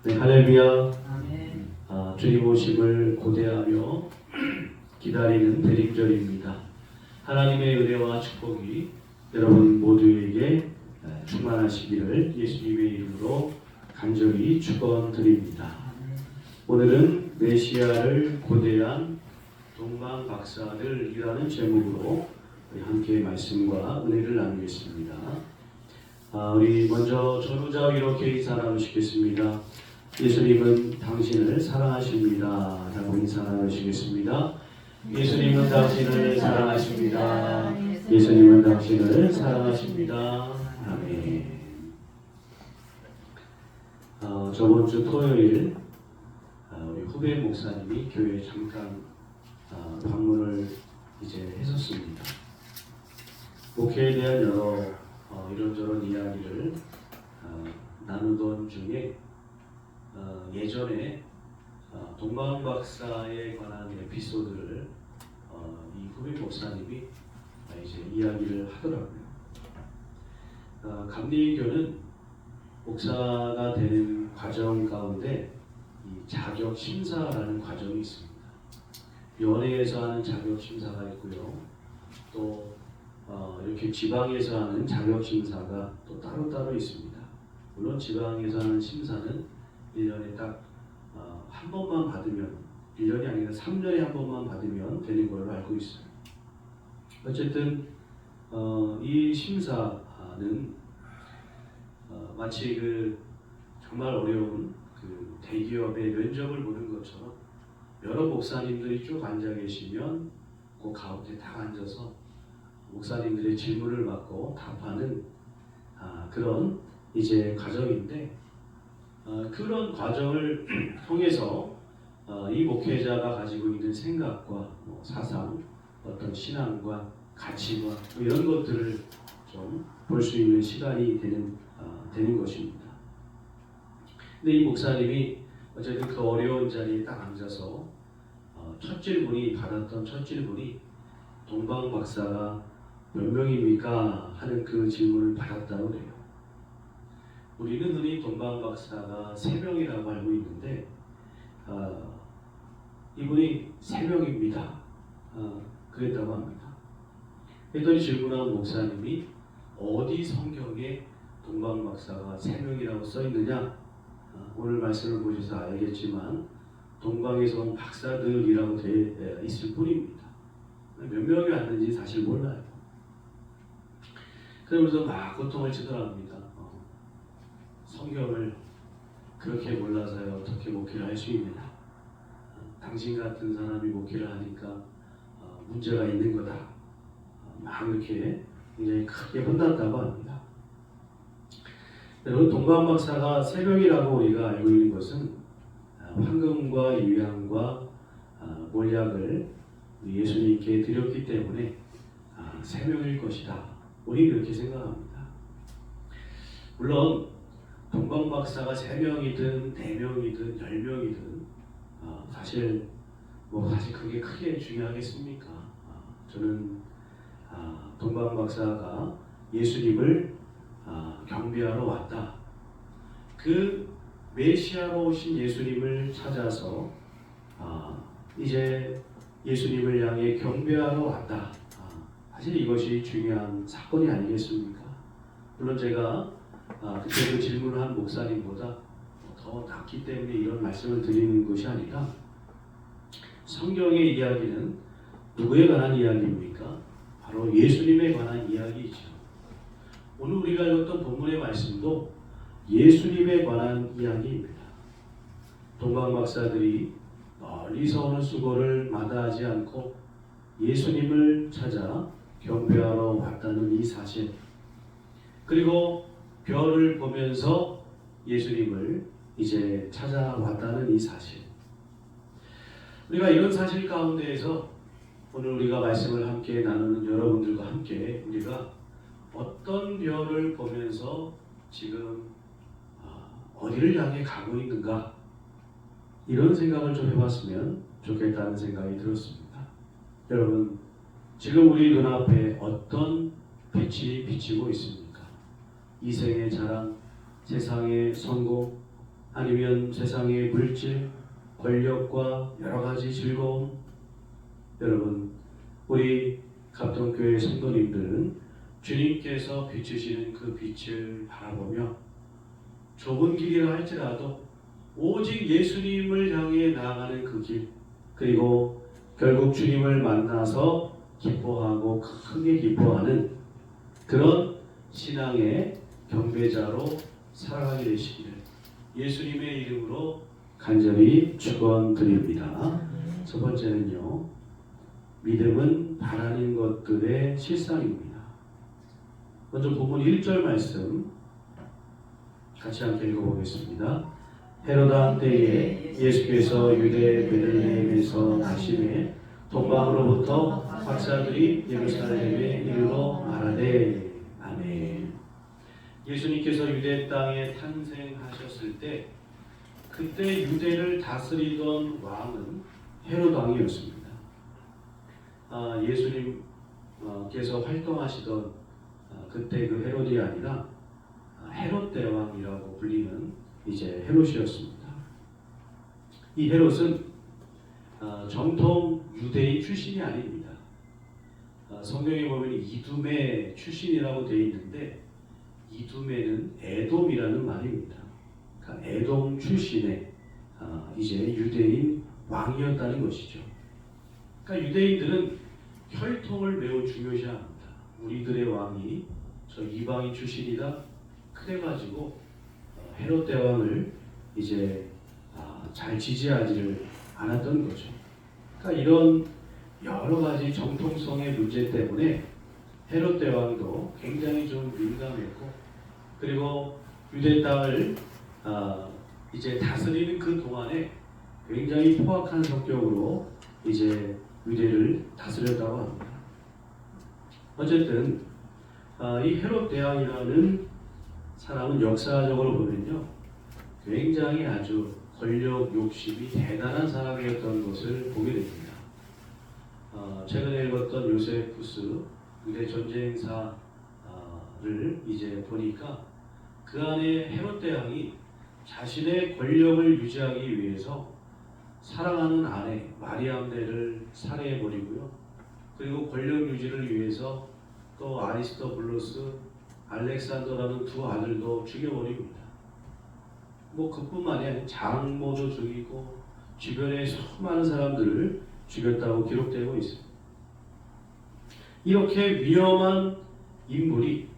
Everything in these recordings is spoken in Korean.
네, 할렐루야. 아멘. 주님 오심을 고대하며 기다리는 대림절입니다. 하나님의 은혜와 축복이 여러분 모두에게 충만하시기를 예수님의 이름으로 간절히 축원드립니다. 오늘은 메시아를 고대한 동방 박사들이라는 제목으로 우리 함께 말씀과 은혜를 나누겠습니다. 우리 먼저 전우자 이렇게 인사 나누시겠습니다. 예수님은 당신을 사랑하십니다. 라고 인사 나누시겠습니다. 예수님은 당신을 사랑하십니다. 예수님은 당신을 사랑하십니다. 아멘. 저번 주 토요일 우리 후배 목사님이 교회에 잠깐 방문을 이제 했었습니다. 목회에 대한 여러 이런저런 이야기를 나누던 중에 예전에 동방 박사에 관한 에피소드를 이 후배 목사님이 이제 이야기를 하더라고요. 감리교는 목사가 되는 과정 가운데 이 자격 심사라는 과정이 있습니다. 연회에서 하는 자격 심사가 있고요. 또 이렇게 지방에서 하는 자격 심사가 또 따로따로 있습니다. 물론 지방에서 하는 심사는 1년에 딱 한 번만 받으면, 1년이 아니라 3년에 한 번만 받으면 되는 걸로 알고 있어요. 어쨌든 이 심사는 마치 정말 어려운 대기업의 면접을 보는 것처럼 여러 목사님들이 쭉 앉아 계시면 그 가운데 딱 앉아서 목사님들의 질문을 받고 답하는 그런 이제 과정인데, 그런 과정을 통해서 이 목회자가 가지고 있는 생각과 사상, 어떤 신앙과 가치관 이런 것들을 좀 볼 수 있는 시간이 되는 것입니다. 근데 이 목사님이 어쨌든 그 어려운 자리에 딱 앉아서 받았던 첫 질문이 동방 박사가 몇 명입니까? 하는 그 질문을 받았다고 해요. 우리는 흔히 동방 박사가 3명이라고 알고 있는데 이분이 3명입니다. 그랬다고 합니다. 그랬더니 질문한 목사님이 어디 성경에 동방 박사가 3명이라고 써 있느냐? 오늘 말씀을 보셔서 알겠지만 동방에서 온 박사들이라고 되어 있을 뿐입니다. 몇 명이 왔는지 사실 몰라요. 그러면서 막 고통을 치더랍니다. 성경을 그렇게 몰라서요 어떻게 목회를 할 수 있느냐? 당신 같은 사람이 목회를 하니까 문제가 있는 거다. 막 이렇게 굉장히 크게 혼났다고 합니다. 여러분, 동방 박사가 3명이라고 우리가 알고 있는 것은 황금과 유향과 몰약을 예수님께 드렸기 때문에 3명일 것이다. 우리 그렇게 생각합니다. 물론 동방 박사가 3명이든 4명이든 10명이든 사실 그게 크게 중요하겠습니까? 저는 동방 박사가 예수님을 경배하러 왔다. 그 메시아로 오신 예수님을 찾아서 이제 예수님을 향해 경배하러 왔다. 사실 이것이 중요한 사건이 아니겠습니까? 물론 제가 그때 그 질문을 한 목사님보다 더 낫기 때문에 이런 말씀을 드리는 것이 아니라, 성경의 이야기는 누구에 관한 이야기입니까? 바로 예수님에 관한 이야기이죠. 오늘 우리가 읽었던 본문의 말씀도 예수님에 관한 이야기입니다. 동방 박사들이 멀리서 오는 수고를 마다하지 않고 예수님을 찾아 경배하러 왔다는 이 사실, 그리고 별을 보면서 예수님을 이제 찾아왔다는 이 사실, 우리가 이런 사실 가운데에서 오늘 우리가 말씀을 함께 나누는 여러분들과 함께 우리가 어떤 별을 보면서 지금 어디를 향해 가고 있는가, 이런 생각을 좀 해봤으면 좋겠다는 생각이 들었습니다. 여러분, 지금 우리 눈앞에 어떤 빛이 비치고 있습니까? 이생의 자랑, 세상의 성공, 아니면 세상의 물질, 권력과 여러 가지 즐거움. 여러분, 우리 갑동교회 성도님들은 주님께서 비추시는 그 빛을 바라보며 좁은 길이라 할지라도 오직 예수님을 향해 나아가는 그 길, 그리고 결국 주님을 만나서 기뻐하고 크게 기뻐하는 그런 신앙의 경배자로 살아가게 되시기를 예수님의 이름으로 간절히 축원드립니다. 첫 번째는요, 믿음은 바라는 것들의 실상입니다. 먼저 본문 1절 말씀 같이 함께 읽어보겠습니다. 헤로드 왕 때에 예수께서 유대 베들레헴에서 나심에 동방으로부터 박사들이 예루살렘에 이르러 말하되. 아멘. 예수님께서 유대 땅에 탄생하셨을 때 그때 유대를 다스리던 왕은 헤로드 왕이었습니다. 예수님께서 활동하시던 그때 그 헤롯이 아니라 헤롯 대왕이라고 불리는 이제 헤롯이었습니다. 이 헤롯은 정통 유대인 출신이 아닙니다. 성경에 보면 이두메 출신이라고 되어 있는데 이두메는 에돔이라는 말입니다. 그러니까 에돔 출신의 이제 유대인 왕이었다는 것이죠. 그러니까 유대인들은 혈통을 매우 중요시합니다. 우리들의 왕이 저 이방인 출신이다 그래가지고 헤롯 대왕을 이제 잘 지지하지를 않았던 거죠. 그러니까 이런 여러 가지 정통성의 문제 때문에 헤롯 대왕도 굉장히 좀 민감했고, 그리고 유대 땅을 이제 다스리는 그 동안에 굉장히 포악한 성격으로 이제 유대를 다스렸다고 합니다. 어쨌든 이 헤롯 대왕이라는 사람은 역사적으로 보면요, 굉장히 아주 권력 욕심이 대단한 사람이었던 것을 보게 됩니다. 최근에 읽었던 요세푸스 유대 전쟁사를 이제 보니까 그 안에 헤롯 대왕이 자신의 권력을 유지하기 위해서 사랑하는 아내 마리암네를 살해해버리고요. 그리고 권력 유지를 위해서 또 아리스토블루스, 알렉산더라는 두 아들도 죽여버립니다. 뭐 그뿐만이 아니라 장모도 죽이고 주변의 수많은 사람들을 죽였다고 기록되고 있습니다. 이렇게 위험한 인물이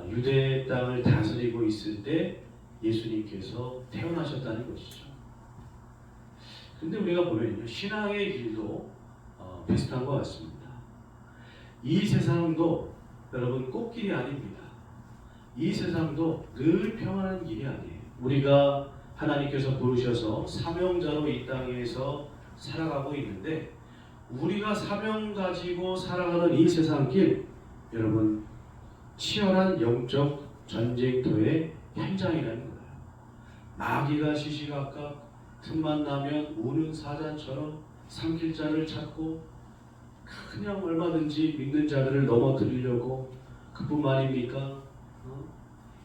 유대 땅을 다스리고 있을 때 예수님께서 태어나셨다는 것이죠. 근데 우리가 보면요, 신앙의 길도 비슷한 것 같습니다. 이 세상도 여러분 꽃길이 아닙니다. 이 세상도 늘 평안한 길이 아니에요. 우리가 하나님께서 부르셔서 사명자로 이 땅에서 살아가고 있는데, 우리가 사명 가지고 살아가는 이 세상길, 여러분 치열한 영적 전쟁터의 현장이라는 거예요. 마귀가 시시각각 틈만 나면 우는 사자처럼 삼킬 자를 찾고 그냥 얼마든지 믿는 자들을 넘어뜨리려고, 그뿐만입니까?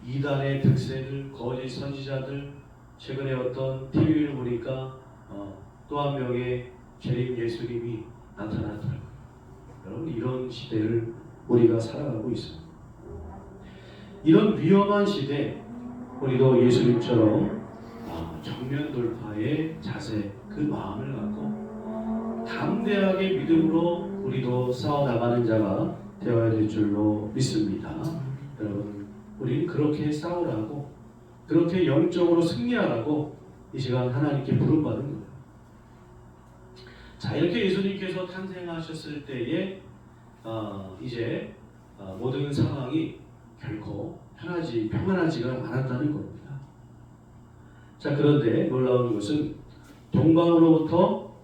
이단의 득세들, 거짓 선지자들, 최근에 어떤 TV를 보니까 또 한 명의 재림 예수님이 나타나더라고요. 여러분, 이런 시대를 우리가 살아가고 있습니다. 이런 위험한 시대, 우리도 예수님처럼 정면 돌파의 자세, 그 마음을 갖고 담대하게 믿음으로 우리도 싸워나가는 자가 되어야 될 줄로 믿습니다. 여러분, 우리는 그렇게 싸우라고, 그렇게 영적으로 승리하라고 이 시간 하나님께 부름받은 거예요. 자, 이렇게 예수님께서 탄생하셨을 때에 이제 모든 상황이 결코 평안하지가 않았다는 겁니다. 자, 그런데 놀라운 것은 동방으로부터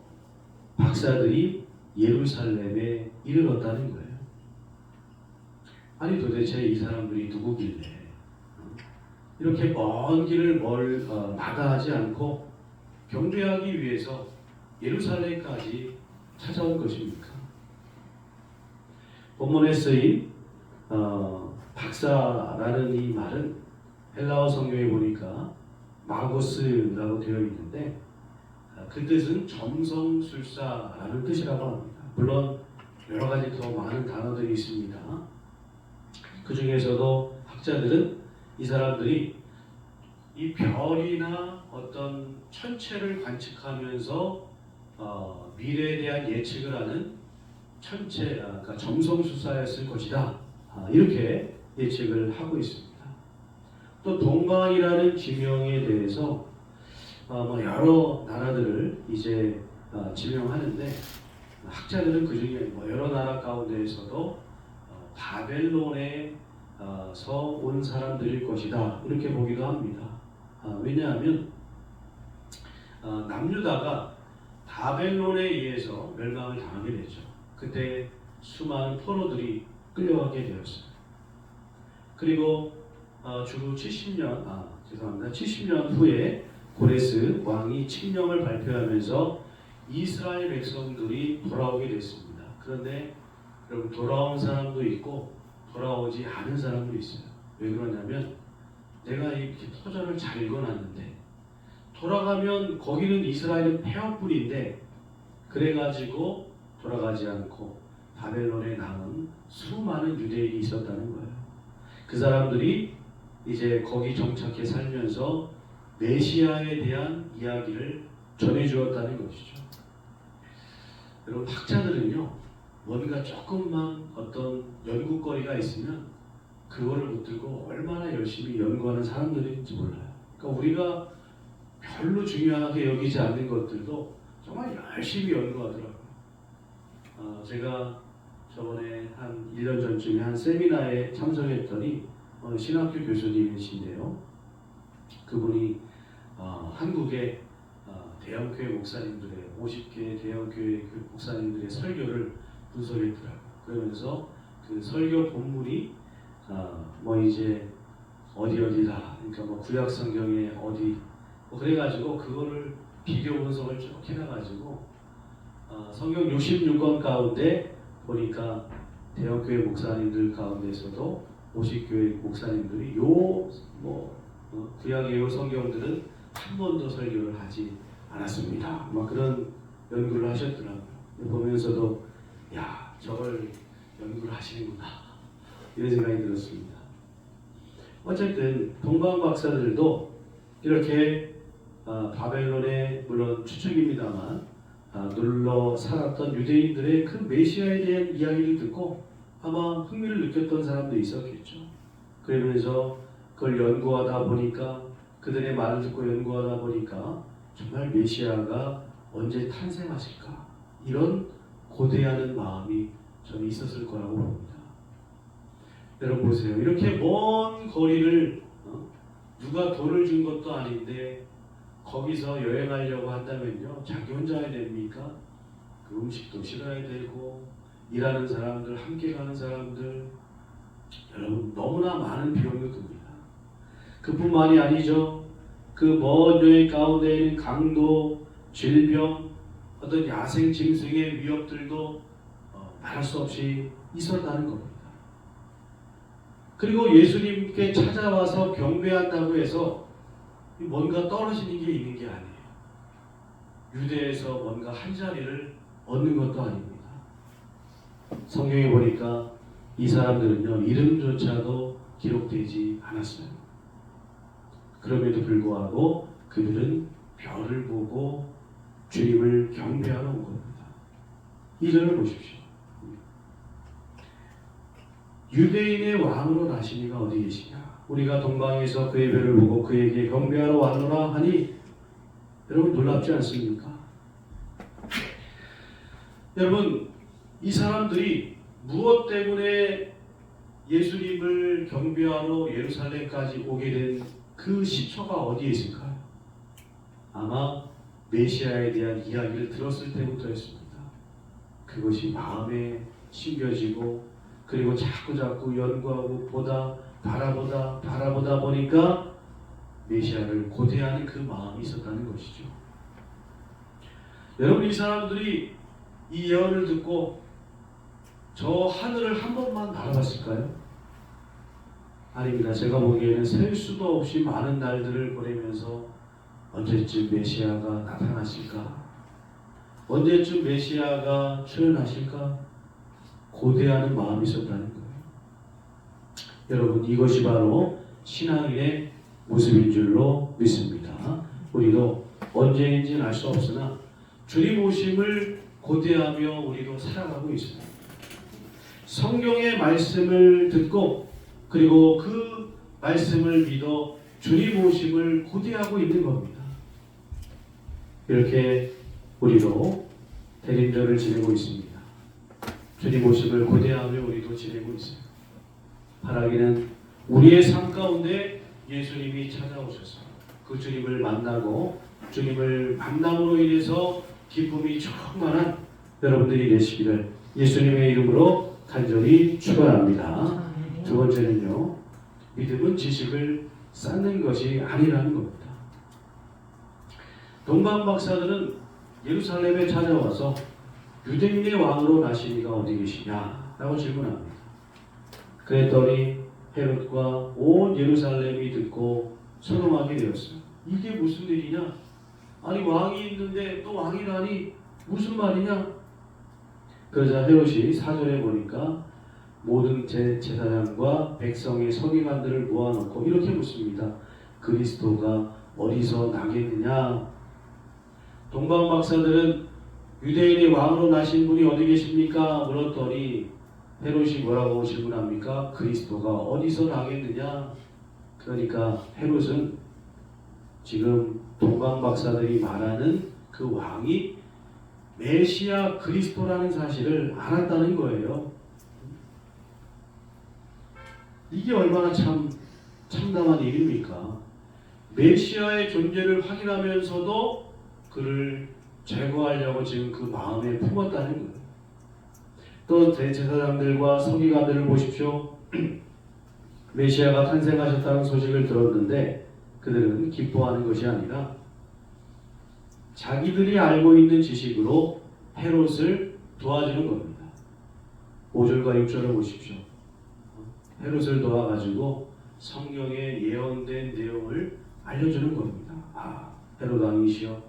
박사들이 예루살렘에 이르렀다는 거예요. 아니, 도대체 이 사람들이 누구길래 이렇게 먼 길을 마다하지 않고 경배하기 위해서 예루살렘까지 찾아온 것입니까? 본문에 쓰인 박사라는 이 말은 헬라어 성경에 보니까 마고스라고 되어 있는데 그 뜻은 점성술사라는 뜻이라고 합니다. 물론 여러 가지 더 많은 단어들이 있습니다. 그 중에서도 학자들은 이 사람들이 이 별이나 어떤 천체를 관측하면서 미래에 대한 예측을 하는 그러니까 점성술사였을 것이다. 이렇게 예측을 하고 있습니다. 또 동방이라는 지명에 대해서 여러 나라들을 이제 지명하는데 학자들은 그 중에 여러 나라 가운데에서도 바벨론에서 온 사람들일 것이다 이렇게 보기도 합니다. 왜냐하면 남유다가 바벨론에 의해서 멸망을 당하게 되죠. 그때 수많은 포로들이 끌려가게 되었어요. 그리고 주로 70년 후에 고레스 왕이 칙령을 발표하면서 이스라엘 백성들이 돌아오게 됐습니다. 그런데 여러분 돌아온 사람도 있고 돌아오지 않은 사람도 있어요. 왜 그러냐면 내가 이렇게 터전을 잘 읽어놨는데 돌아가면 거기는 이스라엘은 폐허뿐인데 그래가지고 돌아가지 않고 바벨론에 남은 수많은 유대인이 있었다는 거예요. 그 사람들이 이제 거기 정착해 살면서 메시아에 대한 이야기를 전해주었다는 것이죠. 여러분 학자들은요 뭔가 조금만 어떤 연구거리가 있으면 그거를 붙들고 얼마나 열심히 연구하는 사람들인지 몰라요. 그러니까 우리가 별로 중요하게 여기지 않는 것들도 정말 열심히 연구하더라고요. 제가 저번에 한 1년 전쯤에 한 세미나에 참석했더니 신학교 교수님이신데요. 그분이 한국의 대형교회 목사님들의 50개 대형교회 목사님들의 설교를 분석했더라고요. 그러면서 그 설교 본문이 이제 어디다 그러니까 구약 성경에 어디 그래가지고 그거를 비교 분석을 쭉 해놔가지고 성경 66권 가운데 보니까 대형교회 목사님들 가운데서도 50교회 목사님들이 구약의 요 성경들은 한 번도 설교를 하지 않았습니다. 그런 연구를 하셨더라고요. 보면서도 야 저걸 연구를 하시는구나 이런 생각이 들었습니다. 어쨌든 동방 박사들도 이렇게 바벨론의 물론 추측입니다만 눌러 살았던 유대인들의 그 메시아에 대한 이야기를 듣고 아마 흥미를 느꼈던 사람도 있었겠죠. 그러면서 그걸 연구하다 보니까 그들의 말을 듣고 연구하다 보니까 정말 메시아가 언제 탄생하실까 이런 고대하는 마음이 저는 있었을 거라고 봅니다. 여러분 보세요. 이렇게 먼 거리를 누가 돈을 준 것도 아닌데 거기서 여행하려고 한다면요 자기 혼자 해야 됩니까? 그 음식도 실어야 되고 일하는 사람들, 함께 가는 사람들 여러분 너무나 많은 비용이 듭니다. 그뿐만이 아니죠. 그 먼 여행 가운데에는 강도, 질병, 어떤 야생 짐승의 위협들도 말할 수 없이 있었다는 겁니다. 그리고 예수님께 찾아와서 경배한다고 해서 뭔가 떨어지는 게 있는 게 아니에요. 유대에서 뭔가 한 자리를 얻는 것도 아닙니다. 성경에 보니까 이 사람들은요 이름조차도 기록되지 않았어요. 그럼에도 불구하고 그들은 별을 보고 주님을 경배하러 온 겁니다. 2절을 보십시오. 유대인의 왕으로 나시니가 어디 계시냐? 우리가 동방에서 그의 별을 보고 그에게 경배하러 왔노라 하니 여러분 놀랍지 않습니까? 여러분 이 사람들이 무엇 때문에 예수님을 경배하러 예루살렘까지 오게 된 그 시초가 어디에 있을까요? 아마 메시아에 대한 이야기를 들었을 때부터였습니다. 그것이 마음에 심겨지고 그리고 자꾸 연구하고 바라보다 보니까 메시아를 고대하는 그 마음이 있었다는 것이죠. 여러분 이 사람들이 이 예언을 듣고 저 하늘을 한 번만 바라봤을까요? 아닙니다. 제가 보기에는 셀 수도 없이 많은 날들을 보내면서 언제쯤 메시아가 나타나실까? 언제쯤 메시아가 출현하실까? 고대하는 마음이 있었다는 거예요. 여러분, 이것이 바로 신앙인의 모습인 줄로 믿습니다. 우리도 언제인지는 알 수 없으나 주님 오심을 고대하며 우리도 살아가고 있습니다. 성경의 말씀을 듣고 그리고 그 말씀을 믿어 주님 오심을 고대하고 있는 겁니다. 이렇게 우리도 대림절을 지내고 있습니다. 주님 오심을 고대하며 우리도 지내고 있어요. 바라기는 우리의 삶 가운데 예수님이 찾아오셔서 그 주님을 만나고 주님을 만남으로 인해서 기쁨이 충만한 여러분들이 되시기를 예수님의 이름으로 간절히 축원합니다. 두 번째는요, 믿음은 지식을 쌓는 것이 아니라는 겁니다. 동방 박사들은 예루살렘에 찾아와서 유대인의 왕으로 나시니가 어디 계시냐 라고 질문합니다. 그랬더니 헤롯과 온 예루살렘이 듣고 소동하게 되었어요. 이게 무슨 일이냐? 아니 왕이 있는데 또 왕이라니 무슨 말이냐? 그러자 헤롯이 사절에 보니까 모든 제사장과 백성의 서기관들을 모아놓고 이렇게 묻습니다. 그리스도가 어디서 나겠느냐? 동방 박사들은 유대인의 왕으로 나신 분이 어디 계십니까? 물었더니 헤롯이 뭐라고 질문합니까? 그리스도가 어디서 나겠느냐? 그러니까 헤롯은 지금 동방 박사들이 말하는 그 왕이 메시아 그리스도라는 사실을 알았다는 거예요. 이게 얼마나 참담한 일입니까? 메시아의 존재를 확인하면서도 그를 제거하려고 지금 그 마음에 품었다는 거예요. 또 대제사장들과 서기관들을 보십시오. 메시아가 탄생하셨다는 소식을 들었는데 그들은 기뻐하는 것이 아니라 자기들이 알고 있는 지식으로 헤롯을 도와주는 겁니다. 5절과 6절을 보십시오. 헤롯을 도와가지고 성경에 예언된 내용을 알려주는 겁니다. 아, 헤롯 왕이시여,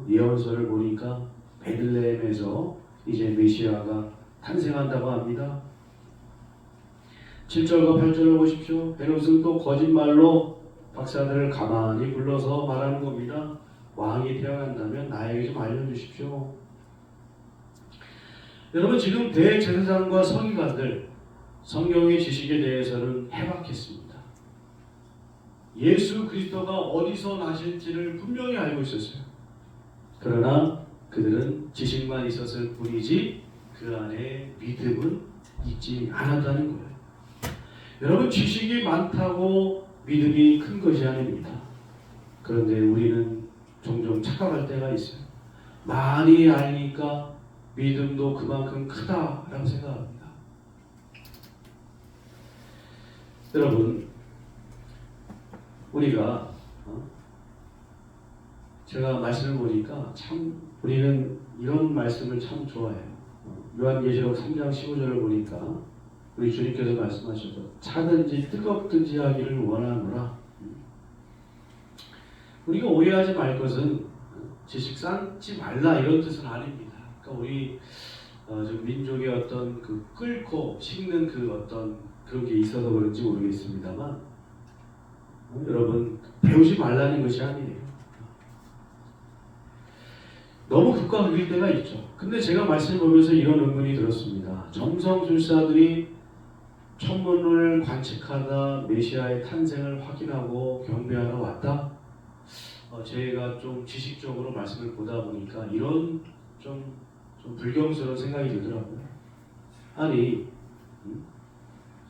예언서를 보니까 베들레헴에서 이제 메시아가 탄생한다고 합니다. 7절과 8절을 보십시오. 헤롯은 또 거짓말로 박사들을 가만히 불러서 말하는 겁니다. 왕이 태어난다면 나에게 좀 알려주십시오. 여러분, 지금 대제사장과 서기관들 성경의 지식에 대해서는 해박했습니다. 예수 그리스도가 어디서 나실지를 분명히 알고 있었어요. 그러나 그들은 지식만 있었을 뿐이지 그 안에 믿음은 있지 않았다는 거예요. 여러분, 지식이 많다고 믿음이 큰 것이 아닙니다. 그런데 우리는 종종 착각할 때가 있어요. 많이 알니까 믿음도 그만큼 크다라고 생각합니다. 여러분, 우리가 제가 말씀을 보니까 참 우리는 이런 말씀을 참 좋아해요. 요한계시록 3장 15절을 보니까 우리 주님께서 말씀하셔서 차든지 뜨겁든지 하기를 원하노라. 우리가 오해하지 말 것은 지식 쌓지 말라 이런 뜻은 아닙니다. 그러니까 우리 좀 민족의 어떤 그 끓고 식는 그 어떤 그런 게 있어서 그런지 모르겠습니다만 여러분, 배우지 말라는 것이 아니에요. 너무 극과 극일 때가 있죠. 근데 제가 말씀을 보면서 이런 의문이 들었습니다. 점성술사들이 천문을 관측하다 메시아의 탄생을 확인하고 경배하러 왔다? 제가 좀 지식적으로 말씀을 보다 보니까 이런 좀 불경스러운 생각이 들더라고요. 아니,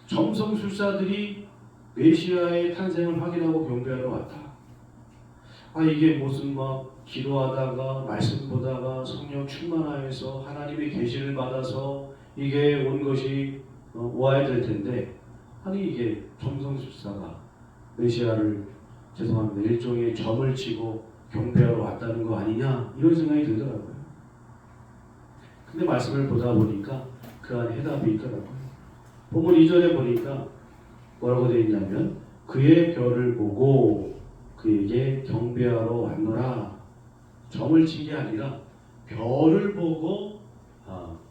점성술사들이 메시아의 탄생을 확인하고 경배하러 왔다. 이게 무슨 막 기도하다가 말씀 보다가 성령 충만하여서 하나님의 계시를 받아서 이게 온 것이 와야 될 텐데, 아니 이게 점성술사가 메시아를 죄송합니다 일종의 점을 치고 경배하러 왔다는 거 아니냐 이런 생각이 들더라고요. 근데 말씀을 보다 보니까 그 안에 해답이 있더라고요. 본문 2절에 보니까 뭐라고 되어 있냐면 그의 별을 보고 그에게 경배하러 왔노라. 점을 친 게 아니라 별을 보고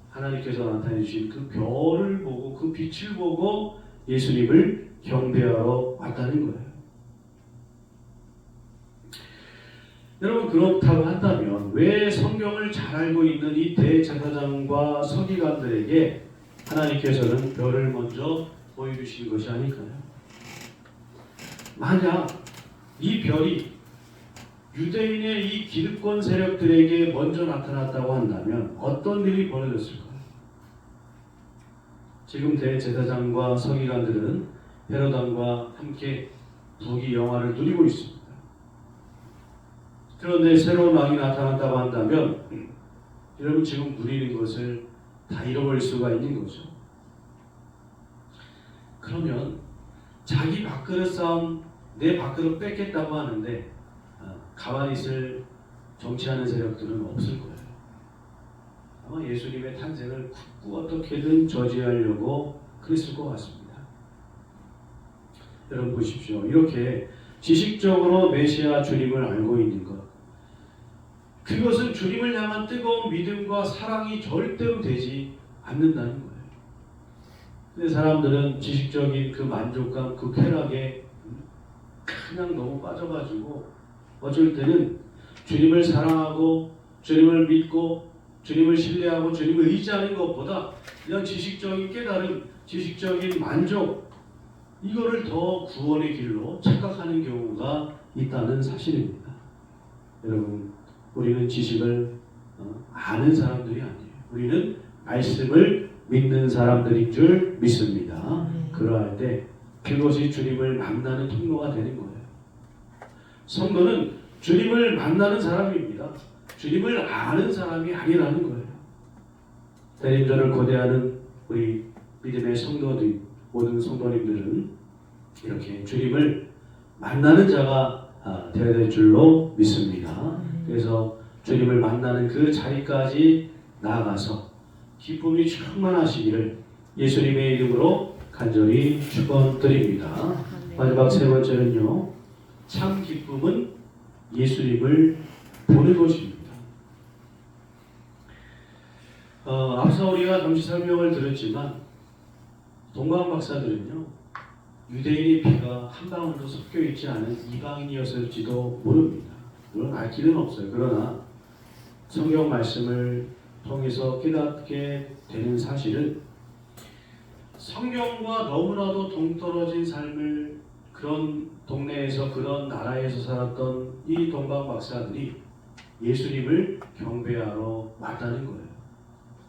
하나님께서 나타내 주신 그 별을 보고 그 빛을 보고 예수님을 경배하러 왔다는 거예요. 여러분, 그렇다고 한다면 왜 성경을 잘 알고 있는 이 대제사장과 서기관들에게 하나님께서는 별을 먼저 보여주신 것이 아닐까요? 만약 이 별이 유대인의 이 기득권 세력들에게 먼저 나타났다고 한다면 어떤 일이 벌어졌을까요? 지금 대제사장과 서기관들은 헤롯 왕과 함께 부귀 영화를 누리고 있습니다. 그런데 새로운 왕이 나타났다고 한다면 여러분, 지금 누리는 것을 다 잃어버릴 수가 있는 거죠. 그러면 자기 밥그릇 싸움, 내 밥그릇 뺏겠다고 하는데 가만히 있을 정치하는 세력들은 없을 거예요. 아마 예수님의 탄생을 굳고 어떻게든 저지하려고 그랬을 것 같습니다. 여러분 보십시오. 이렇게 지식적으로 메시아 주님을 알고 있는 것, 그것은 주님을 향한 뜨거운 믿음과 사랑이 절대로 되지 않는다는 거예요. 근데 사람들은 지식적인 그 만족감, 그 쾌락에 그냥 너무 빠져가지고 어쩔 때는 주님을 사랑하고 주님을 믿고 주님을 신뢰하고 주님을 의지하는 것보다 그냥 지식적인 깨달음, 지식적인 만족, 이거를 더 구원의 길로 착각하는 경우가 있다는 사실입니다. 여러분, 우리는 지식을 아는 사람들이 아니에요. 우리는 말씀을 믿는 사람들인 줄 믿습니다. 그러할 때 그것이 주님을 만나는 통로가 되는 거예요. 성도는 주님을 만나는 사람입니다. 주님을 아는 사람이 아니라는 거예요. 대림절을 고대하는 우리 믿음의 성도들, 모든 성도님들은 이렇게 주님을 만나는 자가 되어야 될 줄로 믿습니다. 그래서 주님을 만나는 그 자리까지 나아가서 기쁨이 충만하시기를 예수님의 이름으로 간절히 축원드립니다. 마지막 세 번째는요, 참 기쁨은 예수님을 보는 것입니다. 앞서 우리가 잠시 설명을 들었지만 동방 박사들은요, 유대인의 피가 한 방울도 섞여 있지 않은 이방인이었을지도 모릅니다. 물론 알 길은 없어요. 그러나 성경 말씀을 통해서 깨닫게 되는 사실은 성경과 너무나도 동떨어진 삶을 그런 동네에서 그런 나라에서 살았던 이 동방 박사들이 예수님을 경배하러 왔다는 거예요.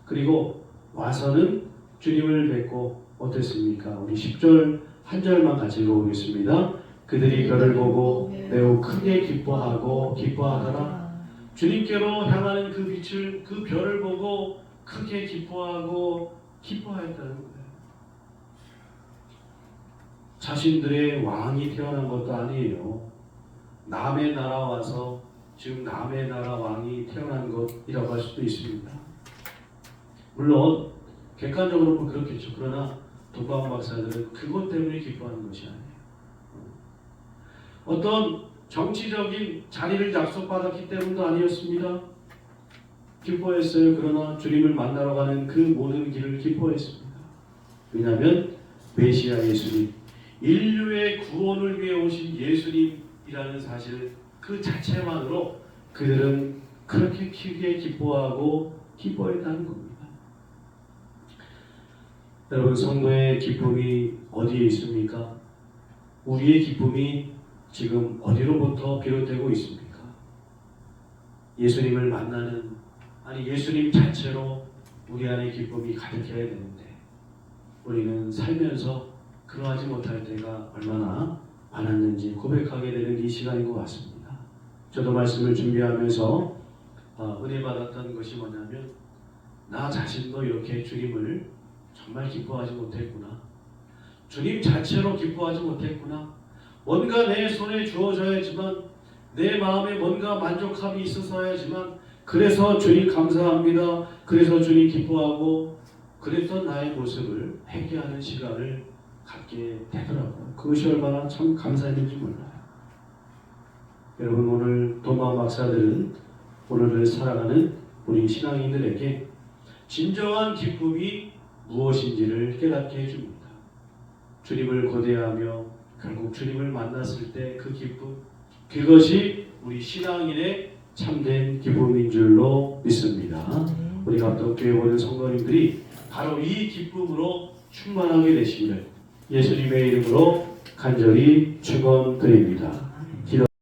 그리고 와서는 주님을 뵙고 어땠습니까? 우리 10절 한 절만 같이 읽어보겠습니다. 그들이 별을 보고 매우 크게 기뻐하더라. 주님께로 향하는 그 빛을, 그 별을 보고 크게 기뻐하였다는 거예요. 자신들의 왕이 태어난 것도 아니에요. 남의 나라 와서 지금 남의 나라 왕이 태어난 것이라고 할 수도 있습니다. 물론 객관적으로 보면 그렇겠죠. 그러나 동방 박사들은 그것 때문에 기뻐하는 것이 아니에요. 어떤 정치적인 자리를 약속받았기 때문도 아니었습니다. 기뻐했어요. 그러나 주님을 만나러 가는 그 모든 길을 기뻐했습니다. 왜냐하면 메시아 예수님, 인류의 구원을 위해 오신 예수님이라는 사실 그 자체만으로 그들은 그렇게 크게 기뻐했다는 겁니다. 여러분, 성도의 기쁨이 어디에 있습니까? 우리의 기쁨이 지금 어디로부터 비롯되고 있습니까? 예수님을 만나는, 아니 예수님 자체로 우리 안에 기쁨이 가득해야 되는데 우리는 살면서 그러하지 못할 때가 얼마나 많았는지 고백하게 되는 이 시간인 것 같습니다. 저도 말씀을 준비하면서 은혜 받았던 것이 뭐냐면, 나 자신도 이렇게 주님을 정말 기뻐하지 못했구나. 주님 자체로 기뻐하지 못했구나. 뭔가 내 손에 주어져야지만, 내 마음에 뭔가 만족함이 있어서야지만, 그래서 주님 감사합니다, 그래서 주님 기뻐하고, 그랬던 나의 모습을 회개하는 시간을 갖게 되더라고요. 그것이 얼마나 참 감사했는지 몰라요. 여러분 오늘 도마 박사들은 오늘을 살아가는 우리 신앙인들에게 진정한 기쁨이 무엇인지를 깨닫게 해줍니다. 주님을 고대하며 결국 주님을 만났을 때 그 기쁨, 그것이 우리 신앙인의 참된 기쁨인 줄로 믿습니다. 우리 감독교회 모든 성도님들이 바로 이 기쁨으로 충만하게 되시기를 예수님의 이름으로 간절히 축원드립니다.